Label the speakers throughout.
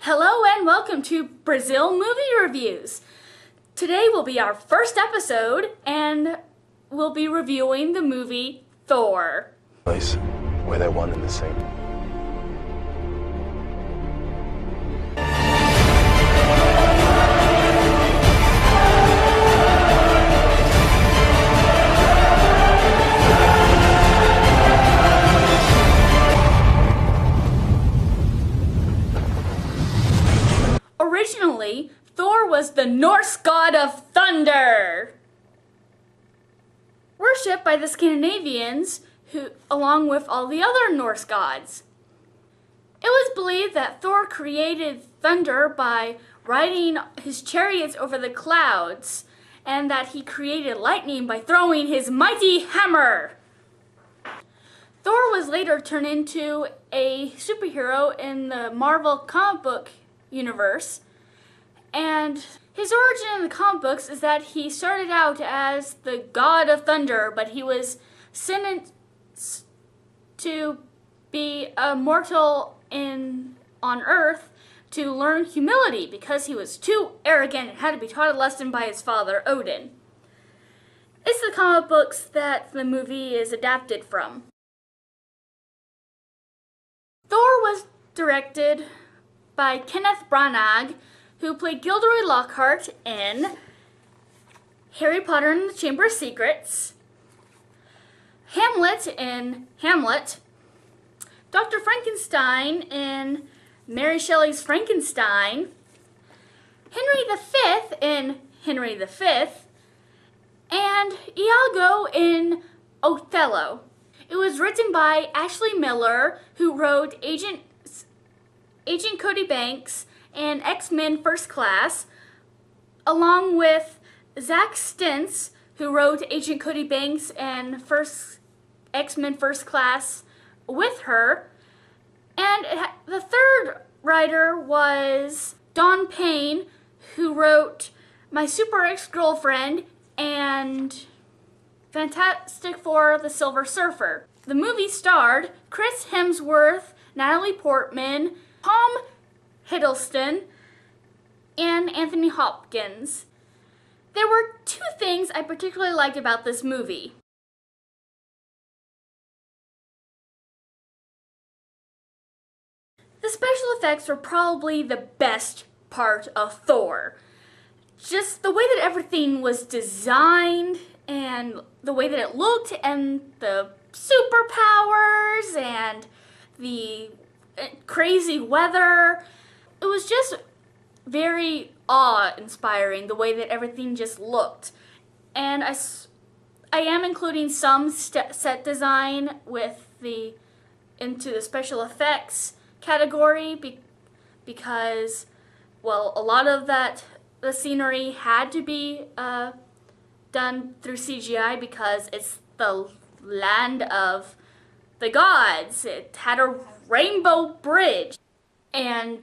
Speaker 1: Hello and welcome to Brazeale Movie Reviews. Today will be our first episode and we'll be reviewing the movie Thor.
Speaker 2: Place where they're one and the same.
Speaker 1: Originally, Thor was the Norse god of thunder, worshipped by the Scandinavians, along with all the other Norse gods. It was believed that Thor created thunder by riding his chariots over the clouds, and that he created lightning by throwing his mighty hammer. Thor was later turned into a superhero in the Marvel comic book universe, and his origin in the comic books is that he started out as the god of thunder, but he was sentenced to be a mortal on Earth to learn humility because he was too arrogant and had to be taught a lesson by his father, Odin. It's the comic books that the movie is adapted from. Thor was directed by Kenneth Branagh, who played Gilderoy Lockhart in Harry Potter and the Chamber of Secrets, Hamlet in Hamlet, Dr. Frankenstein in Mary Shelley's Frankenstein, Henry V in Henry V, and Iago in Othello. It was written by Ashley Miller, who wrote Agent Cody Banks and X-Men First Class, along with Zach Stentz, who wrote Agent Cody Banks and X-Men First Class with her. And the third writer was Don Payne, who wrote My Super Ex-Girlfriend and Fantastic Four: The Silver Surfer. The movie starred Chris Hemsworth, Natalie Portman, Tom Hiddleston, and Anthony Hopkins. There were two things I particularly liked about this movie. The special effects were probably the best part of Thor. Just the way that everything was designed and the way that it looked and the superpowers and the crazy weather. It was just very awe-inspiring, the way that everything just looked. And I am including some set design into the special effects category because, well, a lot of the scenery had to be done through CGI because it's the land of the gods. It had a rainbow bridge and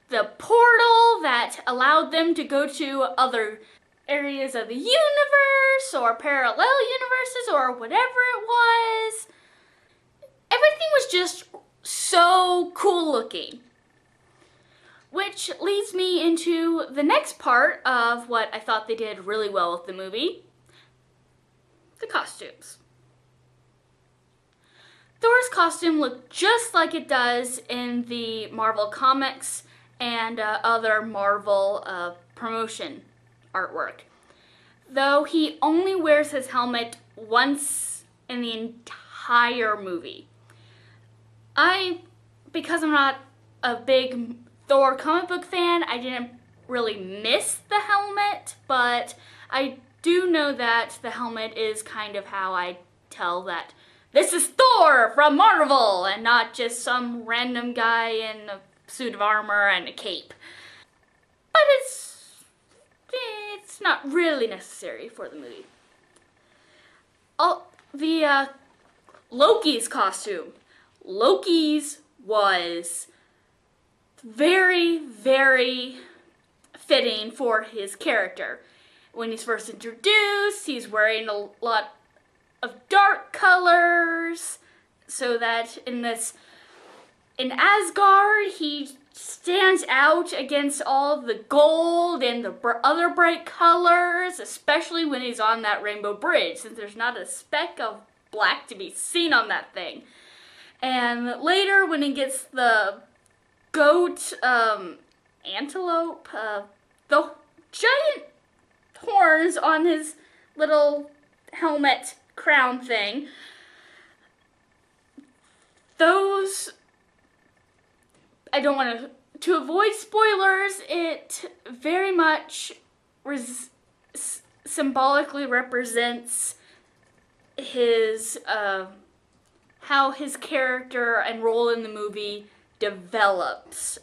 Speaker 1: the portal that allowed them to go to other areas of the universe or parallel universes or whatever it was. Everything was just so cool looking. Which leads me into the next part of what I thought they did really well with the movie: the costumes. Thor's costume looked just like it does in the Marvel comics and other Marvel promotion artwork, though he only wears his helmet once in the entire movie. Because I'm not a big Thor comic book fan, I didn't really miss the helmet, but I do know that the helmet is kind of how I tell that this is Thor from Marvel and not just some random guy in a suit of armor and a cape. But it's not really necessary for the movie. Loki's costume. Loki's was very, very fitting for his character. When he's first introduced, he's wearing a lot of dark colors, so that in Asgard, he stands out against all the gold and the other bright colors, especially when he's on that rainbow bridge, since there's not a speck of black to be seen on that thing. And later, when he gets the goat, antelope, the giant horns on his little helmet crown thing, those, I don't want to avoid spoilers, it very much symbolically represents his, how his character and role in the movie develops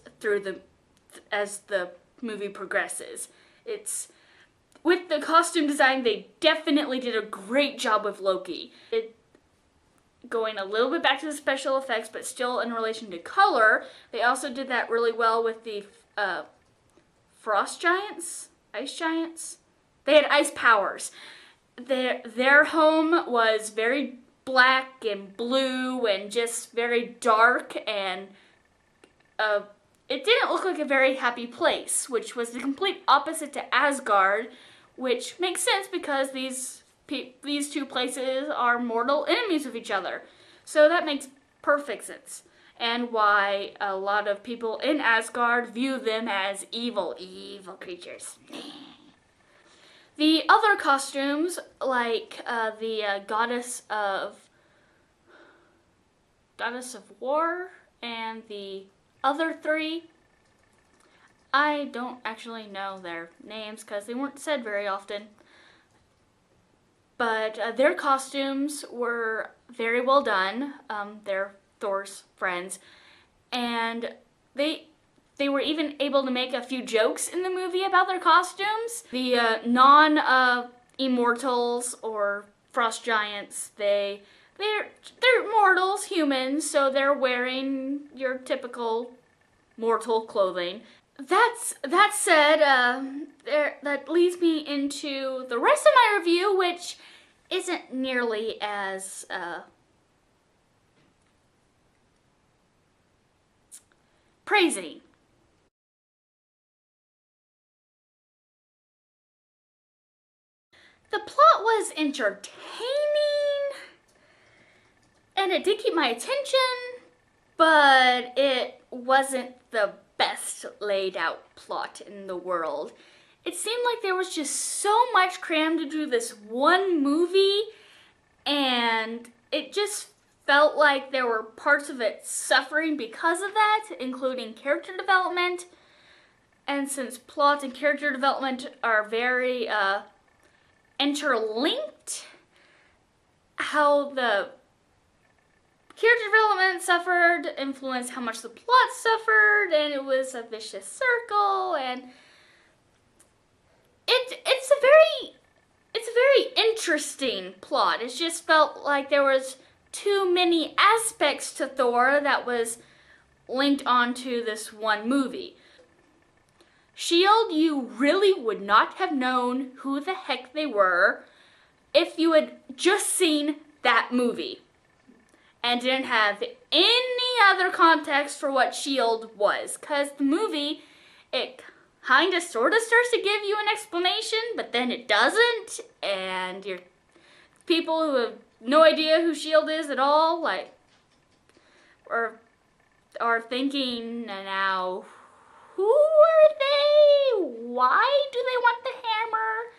Speaker 1: as the movie progresses. With the costume design, they definitely did a great job with Loki. Going a little bit back to the special effects, but still in relation to color, they also did that really well with the frost giants, ice giants. They had ice powers. Their home was very black and blue and just very dark, and it didn't look like a very happy place, which was the complete opposite to Asgard, which makes sense because these two places are mortal enemies of each other. So that makes perfect sense. And why a lot of people in Asgard view them as evil creatures. The other costumes, like the Goddess of War and the other three, I don't actually know their names because they weren't said very often. But their costumes were very well done. They're Thor's friends. And they were even able to make a few jokes in the movie about their costumes. The non-immortals or frost giants, they're mortals, humans, so they're wearing your typical mortal clothing. That said, that leads me into the rest of my review, which isn't nearly as praising. The plot was entertaining, and it did keep my attention, but it wasn't the best laid out plot in the world. It seemed like there was just so much crammed into this one movie, and it just felt like there were parts of it suffering because of that, including character development. And since plot and character development are very interlinked, how the character development suffered influenced how much the plot suffered, and it was a vicious circle, and it's a very interesting plot. It just felt like there was too many aspects to Thor that was linked onto this one movie. S.H.I.E.L.D., you really would not have known who the heck they were if you had just seen that movie and didn't have any other context for what S.H.I.E.L.D. was. Because the movie, it kind of sort of starts to give you an explanation, but then it doesn't, and you're people who have no idea who S.H.I.E.L.D. is at all, like, or are thinking now, who are they? Why do they want the hammer?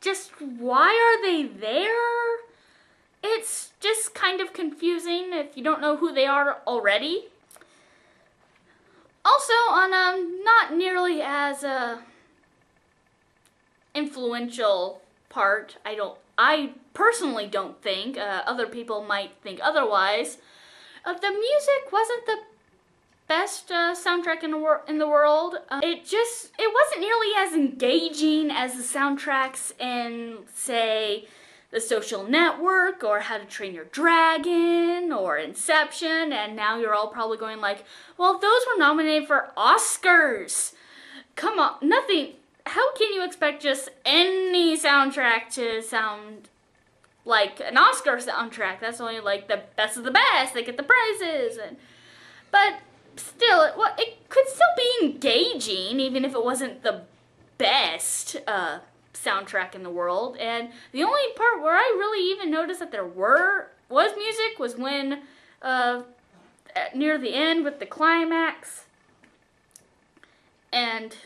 Speaker 1: Just why are they there? It's just kind of confusing if you don't know who they are already. Also, on a not nearly as influential part, I personally don't think, other people might think otherwise, the music wasn't the best soundtrack in the world. It wasn't nearly as engaging as the soundtracks in, say, The Social Network, or How to Train Your Dragon, or Inception, and now you're all probably going like, well, those were nominated for Oscars. Come on, nothing. How can you expect just any soundtrack to sound like an Oscar soundtrack? That's only like the best of the best. They get the prizes. But still, it could still be engaging, even if it wasn't the best soundtrack in the world. And the only part where I really even noticed that there was music was when near the end with the climax and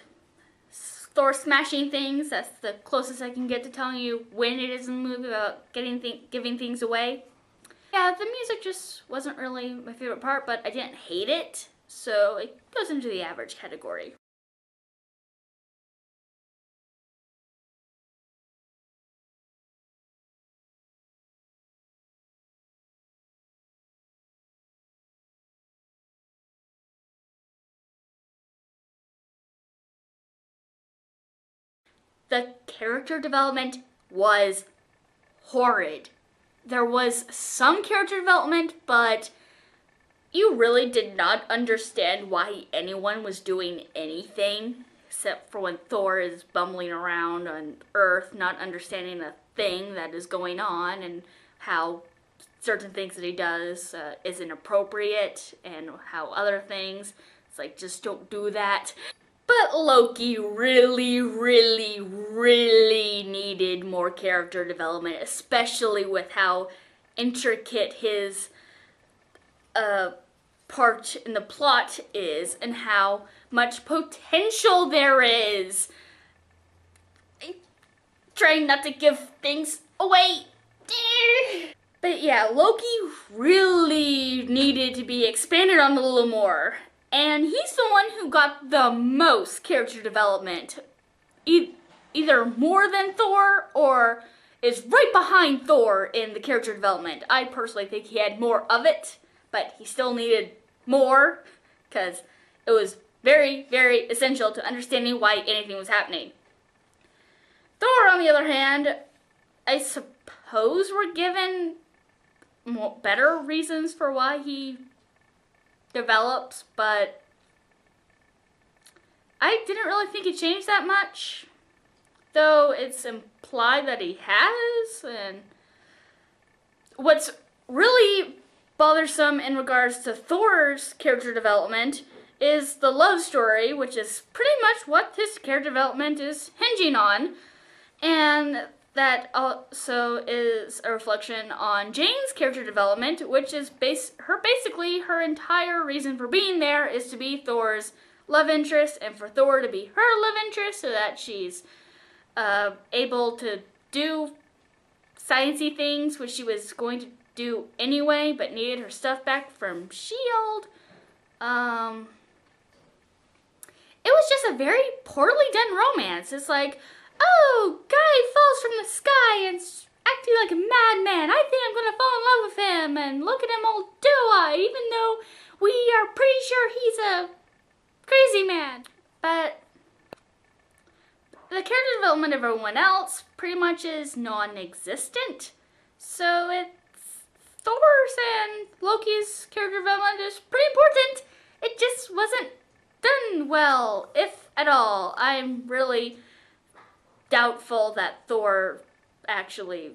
Speaker 1: Thor smashing things. That's the closest I can get to telling you when it is in the movie without giving things away. Yeah, the music just wasn't really my favorite part, but I didn't hate it, so it goes into the average category. The character development was horrid. There was some character development, but you really did not understand why anyone was doing anything, except for when Thor is bumbling around on Earth, not understanding the thing that is going on, and how certain things that he does is inappropriate, and how other things, it's like, just don't do that. But Loki really, really, really needed more character development, especially with how intricate his part in the plot is and how much potential there is. I'm trying not to give things away. But yeah, Loki really needed to be expanded on a little more. And he's the one who got the most character development. Either more than Thor or is right behind Thor in the character development. I personally think he had more of it, but he still needed more because it was very, very essential to understanding why anything was happening. Thor, on the other hand, I suppose we're given better reasons for why he develops, but I didn't really think it changed that much, though it's implied that he has. And what's really bothersome in regards to Thor's character development is the love story, which is pretty much what his character development is hinging on, and that also is a reflection on Jane's character development, which is basically her entire reason for being there is to be Thor's love interest and for Thor to be her love interest so that she's able to do sciencey things, which she was going to do anyway, but needed her stuff back from S.H.I.E.L.D. It was just a very poorly done romance. It's like, oh, guy falls from the sky and acting like a madman. I think I'm gonna fall in love with him, and look at him all doe-eyed, even though we are pretty sure he's a crazy man. But the character development of everyone else pretty much is non-existent. So it's Thor's and Loki's character development is pretty important. It just wasn't done well, if at all. I'm really doubtful that Thor actually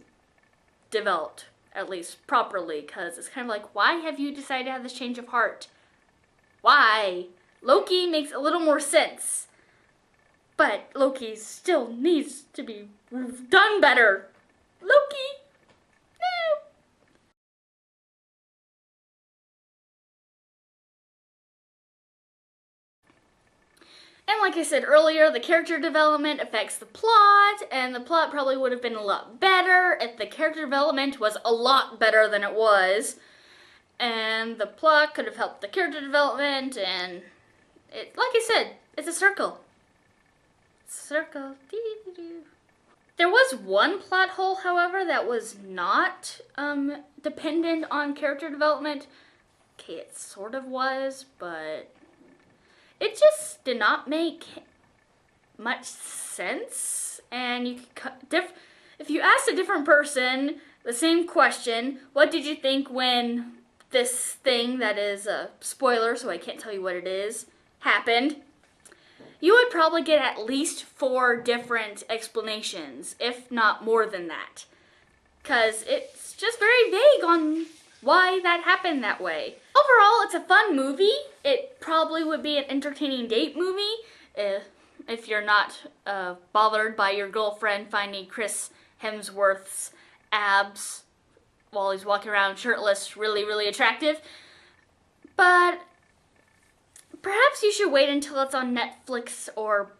Speaker 1: developed, at least properly, because it's kind of like, why have you decided to have this change of heart? Why? Loki makes a little more sense, but Loki still needs to be done better. Loki, no. And like I said earlier, the character development affects the plot, and the plot probably would have been a lot better if the character development was a lot better than it was. And the plot could have helped the character development, and it, like I said, it's a circle. Circle. There was one plot hole, however, that was not dependent on character development. Okay, it sort of was, but it just did not make much sense. And you could if you asked a different person the same question, what did you think when this thing that is a spoiler, so I can't tell you what it is, happened? You would probably get at least 4 different explanations, if not more than that. Because it's just very vague on why that happened that way. Overall, it's a fun movie. It probably would be an entertaining date movie if you're not bothered by your girlfriend finding Chris Hemsworth's abs while he's walking around shirtless really, really attractive. But perhaps you should wait until it's on Netflix or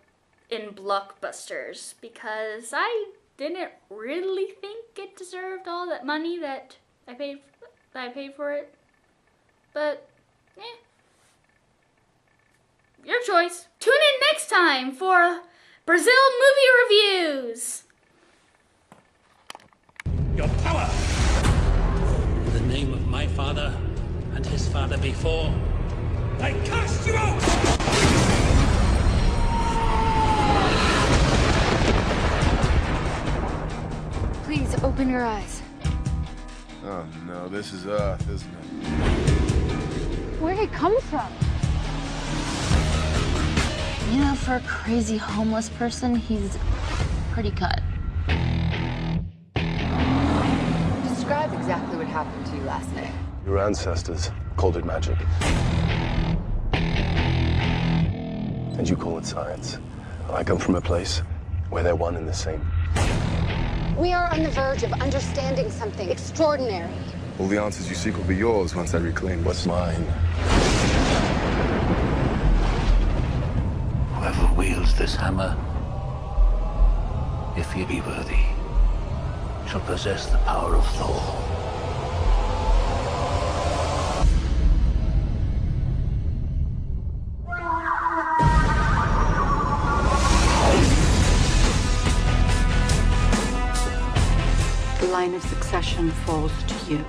Speaker 1: in Blockbusters, because I didn't really think it deserved all that money that I paid for it. But, your choice. Tune in next time for Brazeale movie reviews.
Speaker 3: Your power! In the name of my father and his father before, I cast you out!
Speaker 4: Please open your eyes.
Speaker 2: Oh no, this is Earth, isn't it?
Speaker 4: Where'd it come from? You know, for a crazy homeless person, he's pretty cut. Describe exactly what happened to you last night.
Speaker 2: Your ancestors called it magic. And you call it science. I come from a place where they're one and the same.
Speaker 5: We are on the verge of understanding something extraordinary.
Speaker 2: All the answers you seek will be yours once I reclaim what's mine.
Speaker 3: Whoever wields this hammer, if he be worthy, shall possess the power of Thor.
Speaker 6: The line of succession falls to you.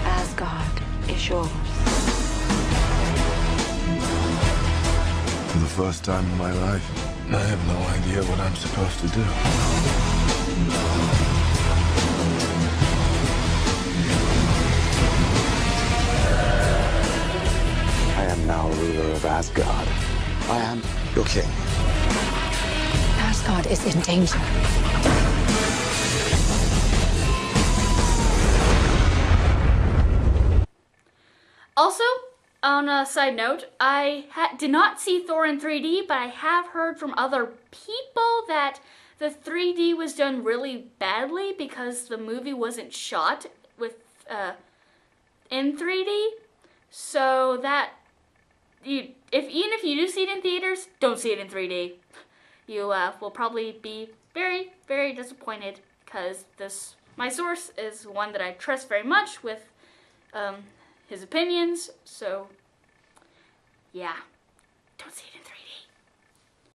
Speaker 6: Asgard is yours.
Speaker 2: For the first time in my life, I have no idea what I'm supposed to do. I am now ruler of Asgard. I am your king.
Speaker 5: Asgard is in danger.
Speaker 1: Also, on a side note, I did not see Thor in 3D, but I have heard from other people that the 3D was done really badly because the movie wasn't shot with in 3D. So that even if you do see it in theaters, don't see it in 3D. You will probably be very, very disappointed, because my source is one that I trust very much with his opinions, so yeah, don't see it in